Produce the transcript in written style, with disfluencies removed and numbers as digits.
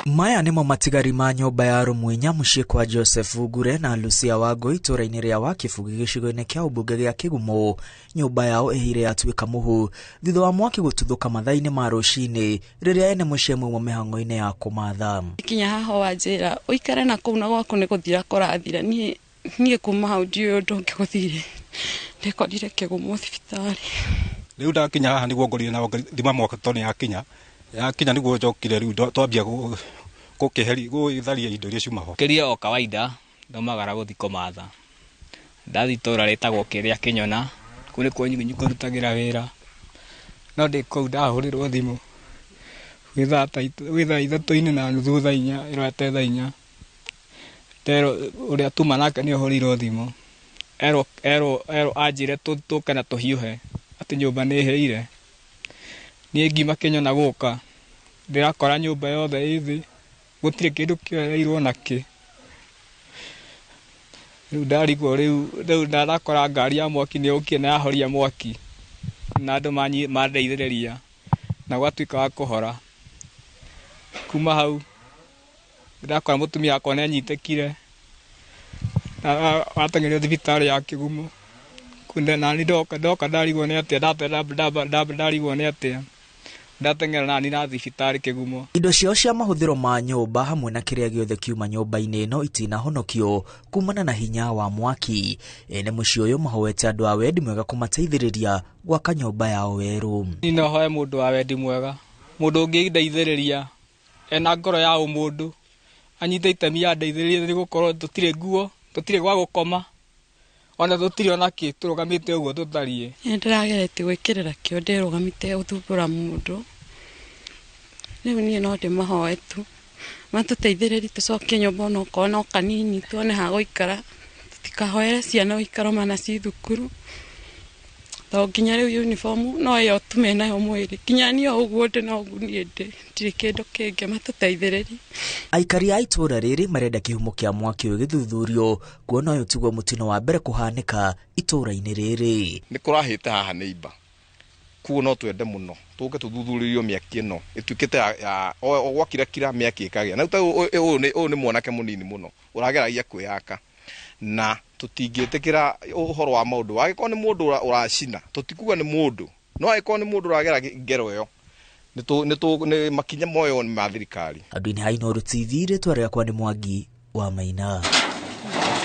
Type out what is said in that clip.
Maya nimo matigari ma nyumba ya Rumwinya muciĩ kwa Joseph Gure na Lucia Wangui itũra-inĩ rĩa Wakibugi gĩcigo-inĩ kĩa ũmbunge gĩa Kĩgumo. Nyumba yao ĩhire yatuĩka mũhu thutha wa mwaki gũtuthũka mathaa-inĩ ma rũcinĩ rĩrĩa ene mũciĩ mwe mĩhang'o-inĩ ya kũmatha. Kinya haha wanjĩra ũikare na kũu na gwaku nĩ gũthira kũrathira, niĩ kuma hau ndiũĩ ũndũ ũngĩ gũthire, ndĩkorire Kĩgumo thibitarĩ. Rĩu ndakinya haha nĩguo ngorire na thima mwaka tone yakinya nĩguo njokire rĩu twambia gũtharia indo iria ciumaho. Kĩria o kawaida ndomagara gũthi kũmatha. Ndathi itũra rĩtagwo kĩrĩa Kĩnyona, kũu nĩkuo nyinyi kũrutagĩra wĩra. No ndĩ kũu ndahũrĩrwo thimũ gwĩ thaa ithatũ-inĩ na nuthu thaa inya, ĩroete thaa inya. Ndero ũrĩa tuma nake nĩ ahũrĩirwo thimũ. Erwo anjĩre tũke na tũhiũhe atĩ nyũmba nĩ ĩhĩire. Niĩ ngiuma Kĩnyona gũka ndĩrakora nyũmba yothe ĩ thĩ, gũtirĩ kĩndũ kĩoereirwo nakĩ. Rĩu ndarigwo rĩu ndarakora ngari ya mwaki nĩ yũkire na yahoria mwaki na andũ mandeithĩrĩria na gwatuĩka wa kũhora. Kuma hau ndakora mũtumia wakwa nĩ anyitĩkire na ateng'erio thibitarĩ ya Kĩgumo. Nani ndoka ndarigwo nĩ atĩa, ndarigwo nĩ atĩa ndateng'era nani na thibitarĩ Kĩgumo. Indo ciao cia mahũthĩro ma nyũmba hamwe na kĩrĩa gĩothe kiuma nyũmba-inĩ ĩno itinahonokio kumana na hinya wa mwaki. Ene mũciĩ ũyũ mahoete andũ a wendi mwega kũmateithĩrĩria gwaka nyũmba yao werũ. No hoe mũndũ wa wendi mwega, mũndũ ũngĩndeithĩrĩria ena ngoro ya ũmũndũ, anyite itemi ya ndeithĩrĩrie, nĩgũkorwo tũtirĩ nguo, tũtirĩ gwa gũkoma, ona tũtirĩ ona kĩ, tũrũgamĩte ũguo tũtariĩ. Nĩndĩrageretie gwĩkĩrĩra kĩo ndĩrũgamĩte gũthumbũra mũndũ. Rĩu niĩ no ndĩmahoe tu matũteithĩrĩrie tũcokie nyũmba onokorwo no kanini, tuone ha gũikara, tũtikahoere ciana ũikaro mana ci thukuru. Tondũ nginya rĩu uniform no ĩyo tume nayo mwĩrĩ, nginya niĩ ũguo ndĩ na ũguo niĩ ndirĩ kĩndũ kĩngĩ, matũteithĩrĩrie. Aikari a itũra rĩrĩ marenda kĩhumo kĩa mwaki ũyũ gĩthuthurio kuona ũyũ tiguo mũtino wa mbere kũhanĩka itũra-inĩ rĩrĩ. Nĩ kũrahĩte haha nĩ imba, kuo no twende mũno tũke tũthuthurio mĩaki ĩno ĩtuĩkĩte ya gwakira kira mĩaki ĩkagĩa. Na ũyũ nĩ mwanake mũnini mũno ũrageragia kwĩyaka, na tũtingĩtĩkĩra ũhoro wa maũndũ. Angĩkorwo nĩ mũndũ ũracina tũtikuga nĩ mũndũ, no angĩkorwo nĩ mũndũ ũragera ngero ĩyo nĩ makinya moyo ma thirikari. Andũ-inĩ ha Inooro TV, rĩtwa rĩakwa nĩ Mwangi wa Maina.